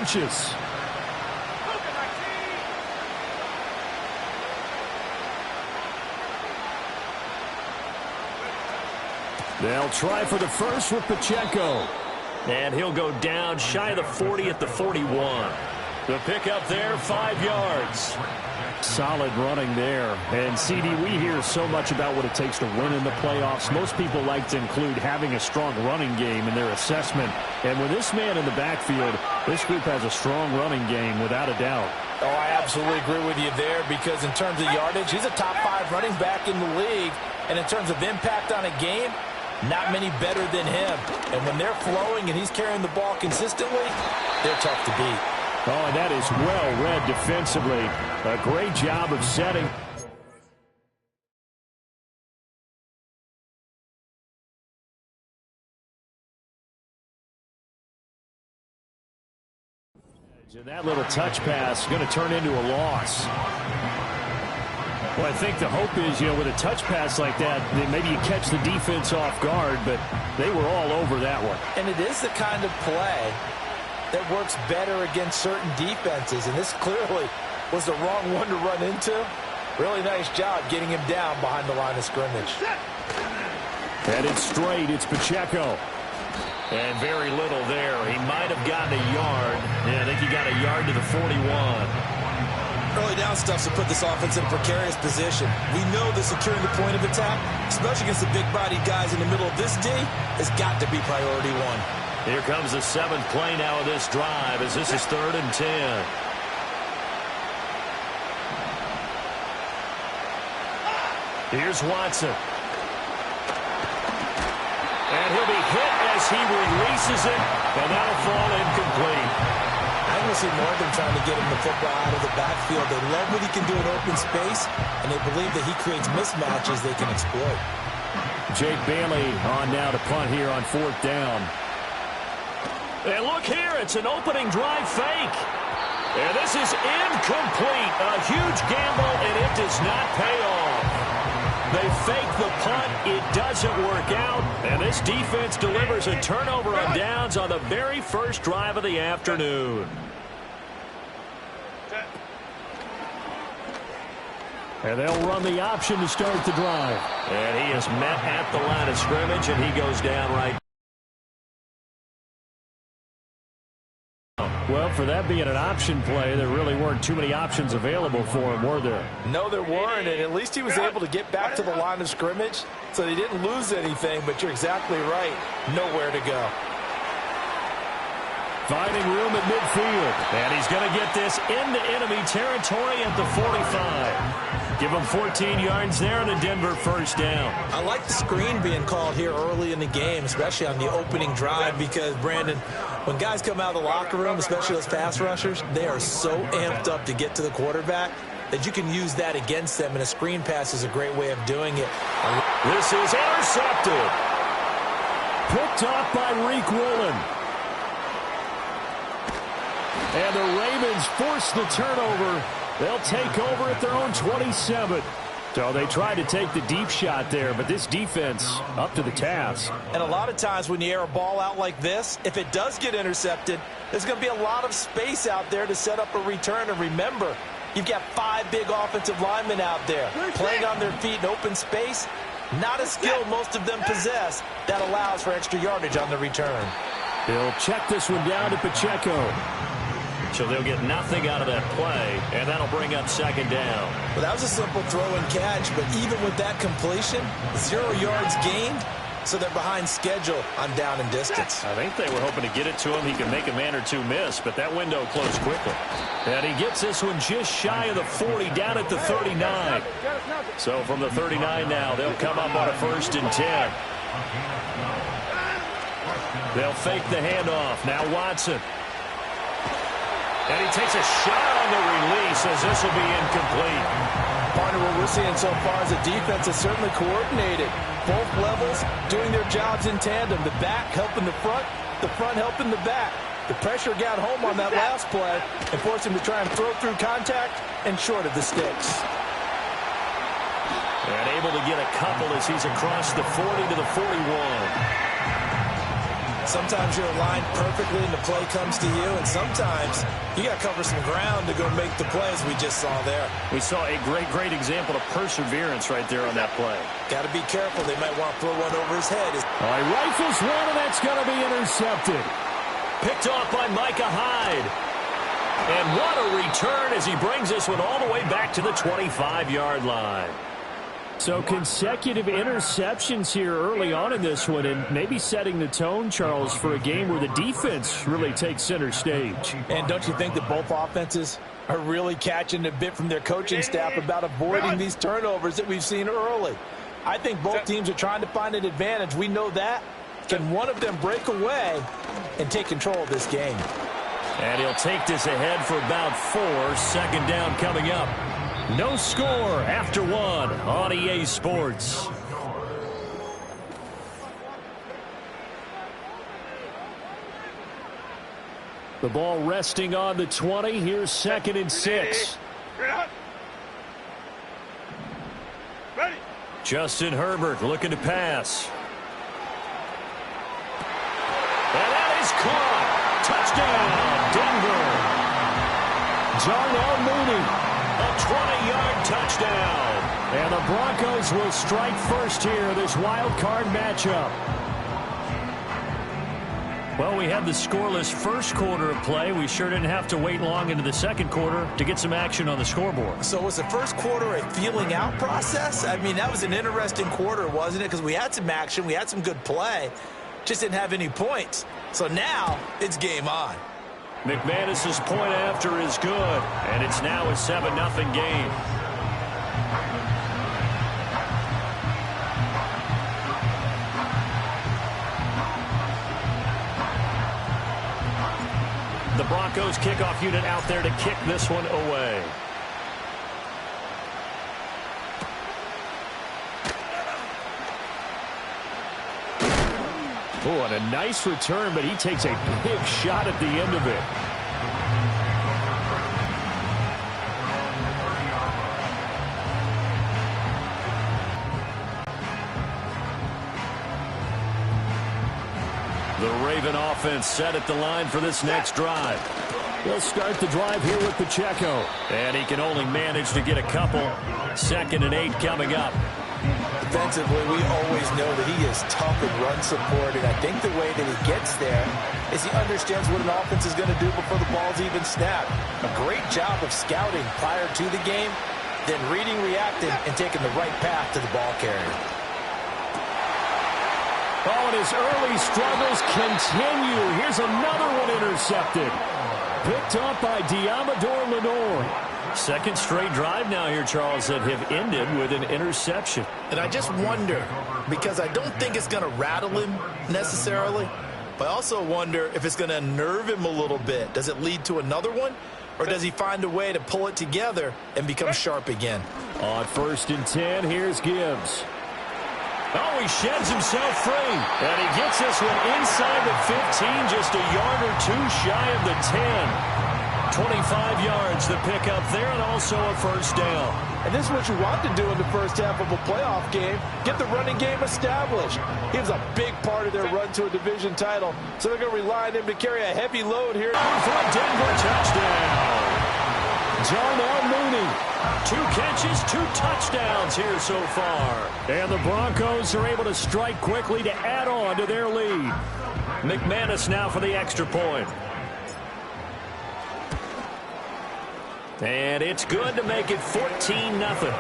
inches. They'll try for the first with Pacheco. And he'll go down shy of the 40 at the 41. The pickup there, 5 yards. Solid running there. And, CD, we hear so much about what it takes to win in the playoffs. Most people like to include having a strong running game in their assessment. And with this man in the backfield, this group has a strong running game without a doubt. Oh, I absolutely agree with you there because in terms of yardage, he's a top 5 running back in the league. And in terms of impact on a game, not many better than him. And when they're flowing and he's carrying the ball consistently, they're tough to beat. Oh, and that is well read defensively. A great job of setting. And that little touch pass is going to turn into a loss. Well, I think the hope is, with a touch pass like that, maybe you catch the defense off guard, but they were all over that one. And it is the kind of play that works better against certain defenses, and this clearly was the wrong one to run into. Really nice job getting him down behind the line of scrimmage. Headed straight, it's Pacheco. And very little there. He might have gotten a yard. Yeah, I think he got a yard to the 41. Early down stuffs to put this offense in a precarious position. We know that securing the point of attack, especially against the big-bodied guys in the middle of this D, has got to be priority one. Here comes the 7th play now of this drive as this is 3rd and 10. Here's Watson. And he'll be hit as he releases it, and that'll fall incomplete. I want to see more of them trying to get him the football out of the backfield. They love what he can do in open space, and they believe that he creates mismatches they can exploit. Jake Bailey on now to punt here on 4th down. And look here, it's an opening drive fake. And this is incomplete. A huge gamble, and it does not pay off. They fake the punt. It doesn't work out. And this defense delivers a turnover on downs on the very first drive of the afternoon. And they'll run the option to start the drive. And he is met at the line of scrimmage, and he goes down right. Well, for that being an option play, there really weren't too many options available for him, were there? No, there weren't, and at least he was able to get back to the line of scrimmage, so he didn't lose anything, but you're exactly right. Nowhere to go. Finding room at midfield. And he's going to get this into enemy territory at the 45. Give him 14 yards there and a Denver first down. I like the screen being called here early in the game, especially on the opening drive, because, Brandon, when guys come out of the locker room, especially those pass rushers, they are so amped up to get to the quarterback that you can use that against them, and a screen pass is a great way of doing it. This is intercepted. Picked off by Reek Woolen. And the Ravens force the turnover. They'll take over at their own 27. So they tried to take the deep shot there, but this defense up to the task. And a lot of times when you air a ball out like this, if it does get intercepted, there's going to be a lot of space out there to set up a return. And remember, you've got 5 big offensive linemen out there playing on their feet in open space. Not a skill most of them possess that allows for extra yardage on the return. They'll check this one down to Pacheco. So they'll get nothing out of that play, and that'll bring up 2nd down. Well, that was a simple throw and catch, but even with that completion, 0 yards gained, so they're behind schedule on down and distance. I think they were hoping to get it to him. He could make a man or two miss, but that window closed quickly. And he gets this one just shy of the 40, down at the 39. So from the 39 now, they'll come up on a 1st and 10. They'll fake the handoff. Now Watson. And he takes a shot on the release as this will be incomplete. Partner, what we're seeing so far is the defense is certainly coordinated. Both levels doing their jobs in tandem. The back helping the front helping the back. The pressure got home on that last play and forced him to try and throw through contact and short of the sticks. And able to get a couple as he's across the 40 to the 41. sometimes you're aligned perfectly and the play comes to you, and sometimes you got to cover some ground to go make the play, as we just saw there. We saw a great example of perseverance right there on that play. Got to be careful. They might want to throw one over his head. All right, rifles one, and that's going to be intercepted. Picked off by Micah Hyde. And what a return as he brings this one all the way back to the 25-yard line. So consecutive interceptions here early on in this one, and maybe setting the tone, Charles, for a game where the defense really takes center stage. And don't you think that both offenses are really catching a bit from their coaching staff about avoiding these turnovers that we've seen early? I think both teams are trying to find an advantage. We know that. Can one of them break away and take control of this game? And he'll take this ahead for about 4. Second down coming up. No score after 1 on EA Sports. The ball resting on the 20. Here's 2nd and 6. Justin Herbert looking to pass. And that is caught. Touchdown, Denver. Darnell Mooney. A 20-yard touchdown. And the Broncos will strike first here, this wild card matchup. Well, we had the scoreless first quarter of play. We sure didn't have to wait long into the second quarter to get some action on the scoreboard. So was the first quarter a feeling out process? I mean, that was an interesting quarter, wasn't it? Because we had some action, we had some good play, just didn't have any points. So now it's game on. McManus's point after is good, and it's now a 7-0 game. The Broncos kickoff unit out there to kick this one away. Oh, and a nice return, but he takes a big shot at the end of it. The Raven offense set at the line for this next drive. They'll start the drive here with Pacheco. And he can only manage to get a couple. 2nd and 8 coming up. Defensively, we always know that he is tough in run support, and I think the way that he gets there is he understands what an offense is going to do before the ball's even snapped. A great job of scouting prior to the game, then reading, reacting, and taking the right path to the ball carrier. Oh, and his early struggles continue. Here's another one intercepted. Picked up by Diamador Lenore. Second straight drive now here, Charles, that have ended with an interception. And I just wonder, because I don't think it's going to rattle him necessarily, but I also wonder if it's going to unnerve him a little bit. Does it lead to another one? Or does he find a way to pull it together and become sharp again? On 1st and 10, here's Gibbs. Oh, he sheds himself free. And he gets this one inside the 15, just a yard or two shy of the 10. 25 yards to pick up there, and also a first down. And this is what you want to do in the first half of a playoff game. Get the running game established. He was a big part of their run to a division title, so they're going to rely on him to carry a heavy load here. For a Denver touchdown. Darnell Mooney. 2 catches, 2 touchdowns here so far. And the Broncos are able to strike quickly to add on to their lead. McManus now for the extra point. And it's good to make it 14-0.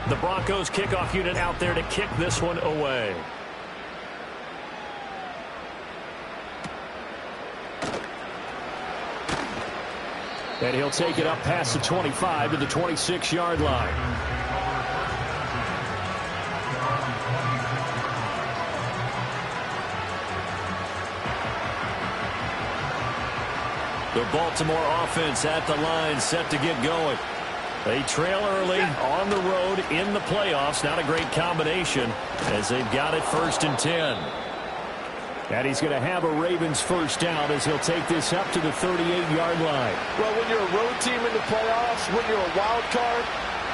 The Broncos kickoff unit out there to kick this one away. And he'll take it up past the 25 to the 26-yard line. The Baltimore offense at the line, set to get going. They trail early on the road in the playoffs. Not a great combination as they've got it 1st and 10. And he's going to have a Ravens first down as he'll take this up to the 38-yard line. Well, when you're a road team in the playoffs, when you're a wild card,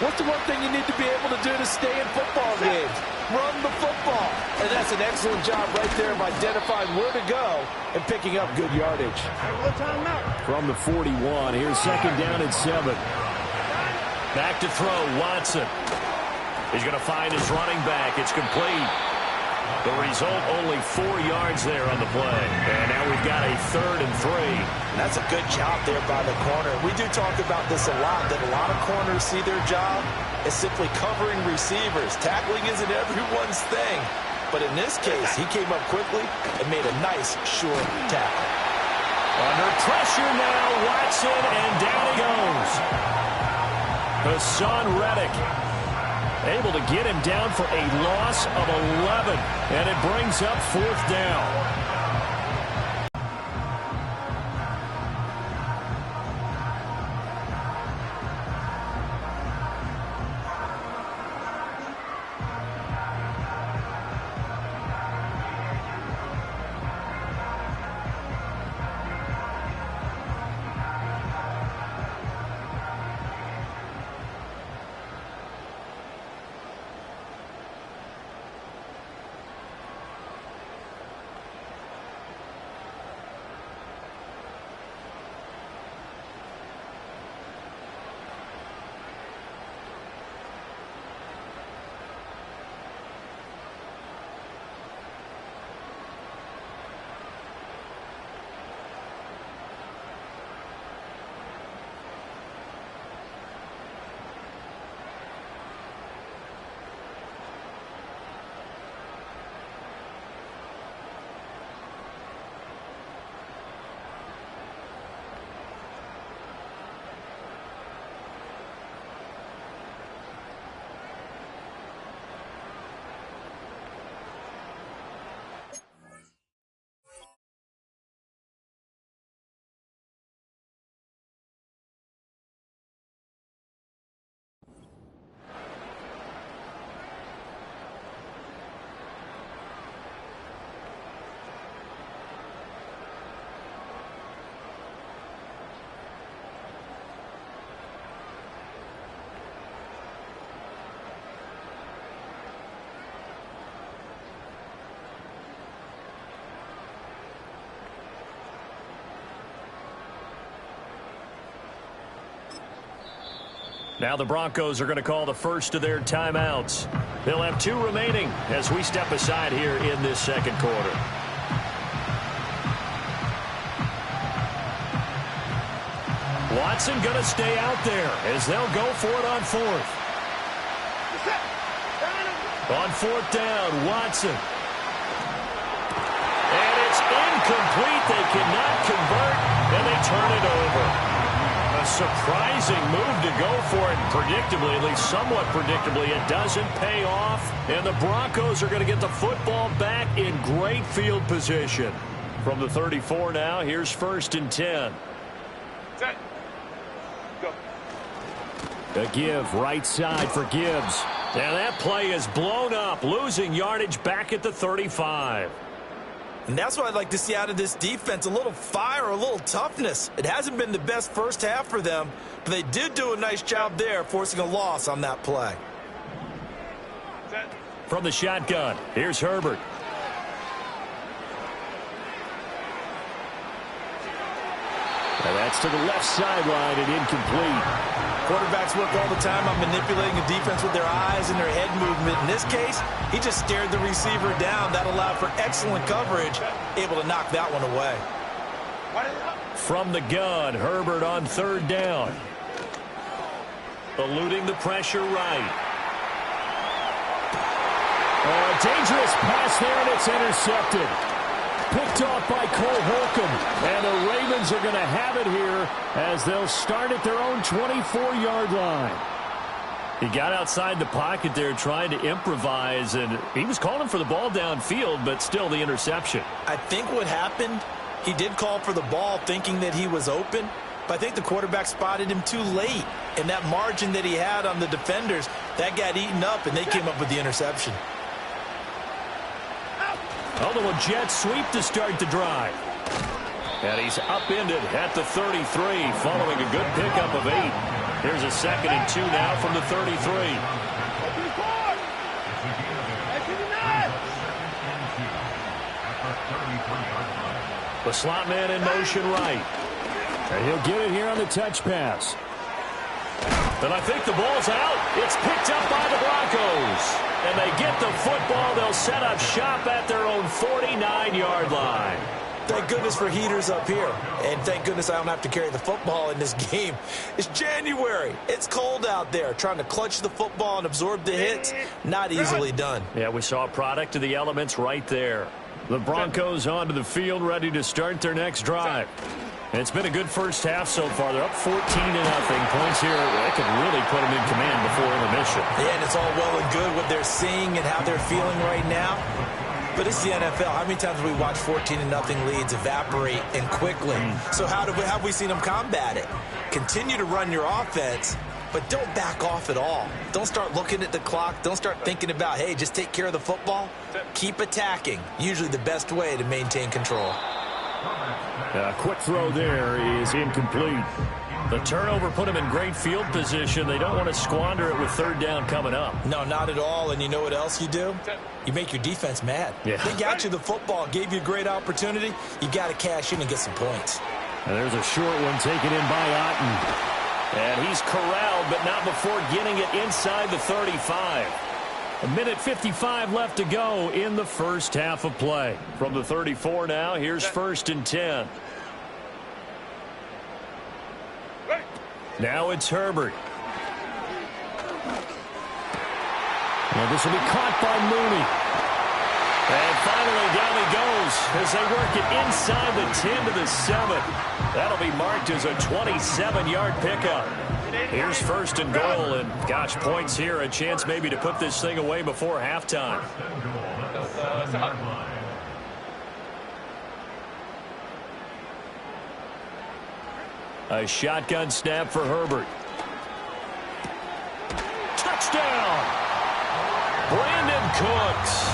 what's the one thing you need to be able to do to stay in football games? Run the football. And that's an excellent job right there of identifying where to go and picking up good yardage. From the 41, here's second down and 7. Back to throw, Watson. He's going to find his running back. It's complete. The result, only 4 yards there on the play. And now we've got a 3rd and 3. That's a good job there by the corner. We do talk about this a lot, that a lot of corners see their job as simply covering receivers. Tackling isn't everyone's thing. But in this case, he came up quickly and made a nice, short tackle. Under pressure now, Watson, and down he goes. Hassan Reddick able to get him down for a loss of 11, and it brings up 4th down. Now the Broncos are going to call the first of their timeouts. They'll have 2 remaining as we step aside here in this second quarter. Watson going to stay out there as they'll go for it on 4th. On 4th down, Watson. And it's incomplete. They cannot convert, and they turn it over. A surprising move to go for it. Predictably, at least somewhat predictably, it doesn't pay off. And the Broncos are going to get the football back in great field position. From the 34 now, here's 1st and 10. Set. Go. The give right side for Gibbs. And that play is blown up, losing yardage back at the 35. And that's what I'd like to see out of this defense, a little fire, a little toughness. It hasn't been the best first half for them, but they did do a nice job there, forcing a loss on that play. Set. From the shotgun, here's Herbert. And that's to the left sideline and incomplete. Quarterbacks work all the time on manipulating the defense with their eyes and their head movement. In this case, he just stared the receiver down. That allowed for excellent coverage, able to knock that one away. From the gun, Herbert on 3rd down. Eluding the pressure right. Oh, a dangerous pass there, and it's intercepted. Picked off by Cole Holcomb. And the Ravens are going to have it here as they'll start at their own 24-yard line. He got outside the pocket there trying to improvise, and he was calling for the ball downfield, but still the interception. I think what happened, he did call for the ball thinking that he was open, but I think the quarterback spotted him too late. And that margin that he had on the defenders, that got eaten up, and they came up with the interception. A little jet sweep to start the drive. And he's upended at the 33 following a good pickup of 8. Here's a 2nd and 2 now from the 33. The slot man in motion right. And he'll get it here on the touch pass. And I think the ball's out. It's picked up by the Broncos. And they get the football. They'll set up shop at their own 49-yard line. Thank goodness for heaters up here. And thank goodness I don't have to carry the football in this game. It's January. It's cold out there. Trying to clutch the football and absorb the hits, not easily done. Yeah, we saw a product of the elements right there. The Broncos onto the field, ready to start their next drive. And it's been a good first half so far. They're up 14-0. Points here that could really put them in command before intermission. Yeah, and it's all well and good what they're seeing and how they're feeling right now. But it's the NFL. How many times have we watched 14-0 leads evaporate and quickly? So how have we seen them combat it? Continue to run your offense, but don't back off at all. Don't start looking at the clock. Don't start thinking about, hey, just take care of the football. Keep attacking. Usually the best way to maintain control. A quick throw there is incomplete. The turnover put them in great field position. They don't want to squander it with 3rd down coming up. No, not at all. And you know what else you do? You make your defense mad. Yeah. They got you the football, gave you a great opportunity. You got to cash in and get some points. And there's a short one taken in by Otten. And he's corralled, but not before getting it inside the 35. A minute 55 left to go in the first half of play. From the 34 now, here's 1st and 10. Now it's Herbert. Well, this will be caught by Mooney. And finally down he goes as they work it inside the 10 to the 7. That'll be marked as a 27-yard pickup. Here's 1st and goal, and gosh, points here, a chance maybe to put this thing away before halftime. A shotgun snap for Herbert. Touchdown! Brandon Cooks.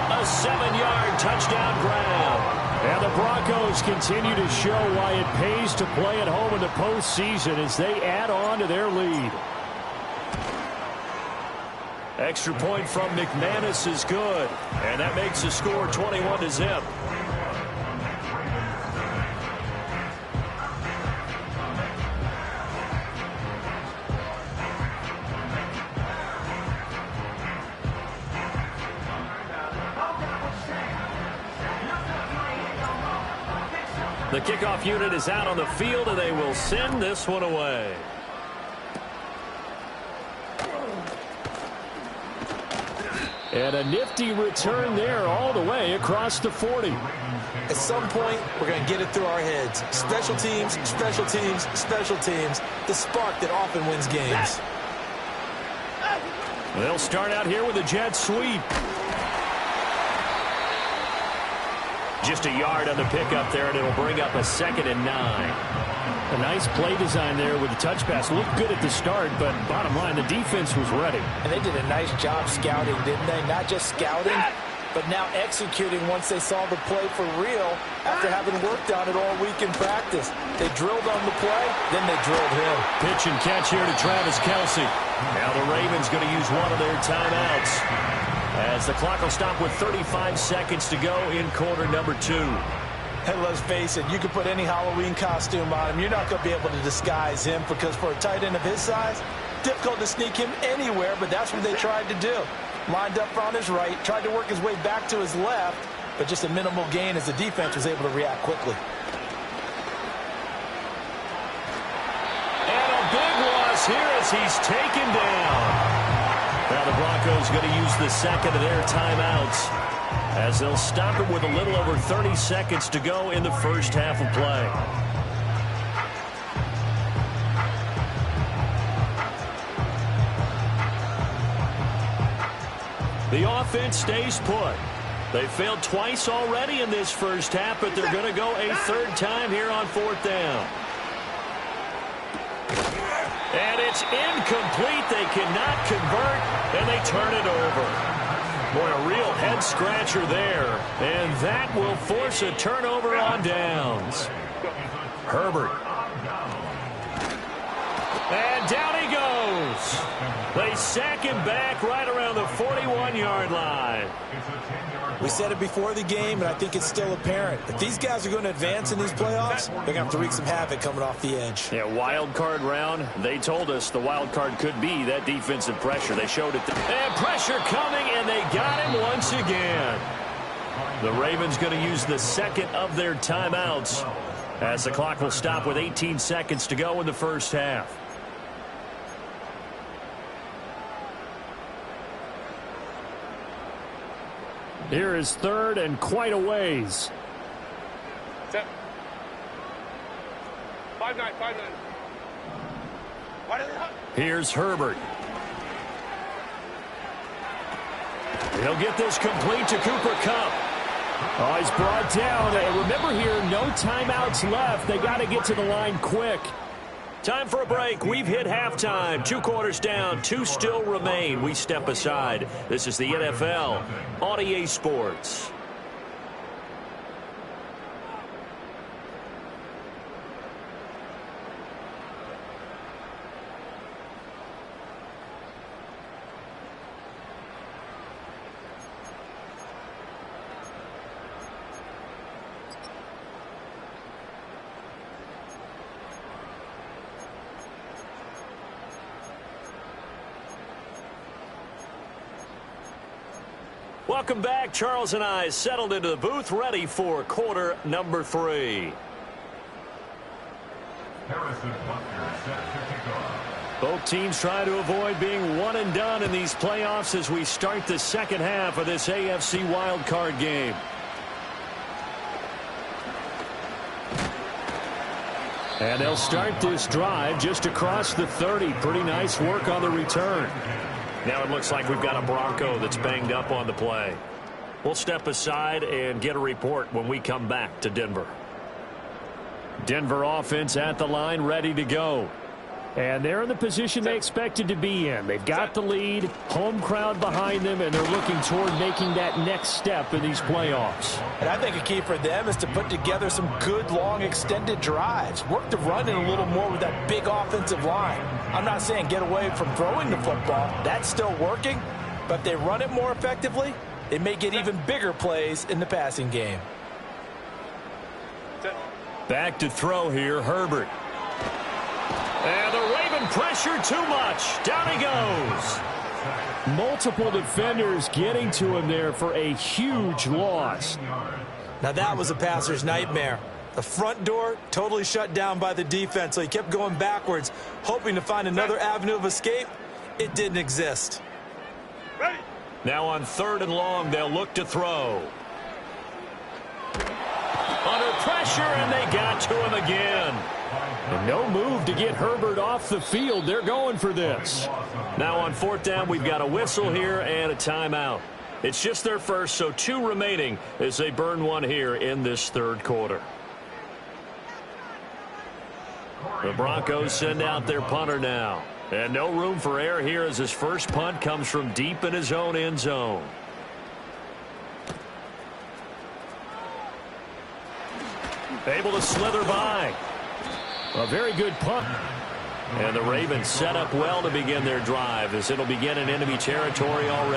A 7-yard touchdown grab. And the Broncos continue to show why it pays to play at home in the postseason as they add on to their lead. Extra point from McManus is good. And that makes the score 21-0. The kickoff unit is out on the field, and they will send this one away. And a nifty return there all the way across the 40. At some point, we're going to get it through our heads. Special teams, special teams, special teams. The spark that often wins games. They'll start out here with a jet sweep. Just a yard on the pickup there, and it'll bring up a 2nd and 9. A nice play design there with the touch pass. Looked good at the start, but bottom line, the defense was ready. And they did a nice job scouting, didn't they? Not just scouting, but now executing once they saw the play for real after having worked on it all week in practice. They drilled on the play, then they drilled him. Pitch and catch here to Travis Kelce. Now the Ravens going to use one of their timeouts, as the clock will stop with 35 seconds to go in quarter number 2. And let's face it, you can put any Halloween costume on him. You're not going to be able to disguise him, because for a tight end of his size, difficult to sneak him anywhere, but that's what they tried to do. Lined up on his right, tried to work his way back to his left, but just a minimal gain as the defense was able to react quickly. And a big loss here as he's taken down. Now the Broncos going to use the 2nd of their timeouts, as they'll stop it with a little over 30 seconds to go in the first half of play. The offense stays put. They failed twice already in this first half, but they're going to go a 3rd time here on 4th down. And it's incomplete. They cannot convert, and they turn it over. Boy, a real head-scratcher there. And that will force a turnover on downs. Herbert. And down he goes. They sack him back right around the 41-yard line. We said it before the game, and I think it's still apparent. If these guys are going to advance in these playoffs, they're going to have to wreak some havoc coming off the edge. Yeah, wild card round. They told us the wild card could be that defensive pressure. They showed it. And pressure coming, and they got him once again. The Ravens going to use the second of their timeouts as the clock will stop with 18 seconds to go in the first half. Here is third and quite a ways. 5-9. Why did they hunt? Here's Herbert. He'll get this complete to Cooper Kupp. Oh, he's brought down. And remember here, no timeouts left. They got to get to the line quick. Time for a break. We've hit halftime. 2 quarters down. 2 still remain. We step aside. This is the NFL on EA Sports. Welcome back. Charles and I settled into the booth, ready for quarter number 3. Both teams try to avoid being one and done in these playoffs as we start the second half of this AFC wildcard game. And they'll start this drive just across the 30. Pretty nice work on the return. Now it looks like we've got a Bronco that's banged up on the play. We'll step aside and get a report when we come back to Denver. Denver offense at the line, ready to go. And they're in the position they expected to be in. They've got the lead, home crowd behind them, and they're looking toward making that next step in these playoffs. And I think a key for them is to put together some good, long, extended drives. Work the run in a little more with that big offensive line. I'm not saying get away from throwing the football. That's still working. But if they run it more effectively, they may get even bigger plays in the passing game. Back to throw here, Herbert. And the Raven pressure too much. Down he goes. Multiple defenders getting to him there for a huge loss. Now that was a passer's nightmare. The front door totally shut down by the defense, so he kept going backwards, hoping to find another avenue of escape. It didn't exist. Ready. Now on 3rd and long, they'll look to throw. Under pressure, and they got to him again. And no move to get Herbert off the field. They're going for this. Now on 4th down, we've got a whistle here and a timeout. It's just their first, so 2 remaining as they burn one here in this 3rd quarter. The Broncos send out their punter now. And no room for error here as his first punt comes from deep in his own end zone. Able to slither by. A very good punt. And the Ravens set up well to begin their drive as it'll begin in enemy territory already.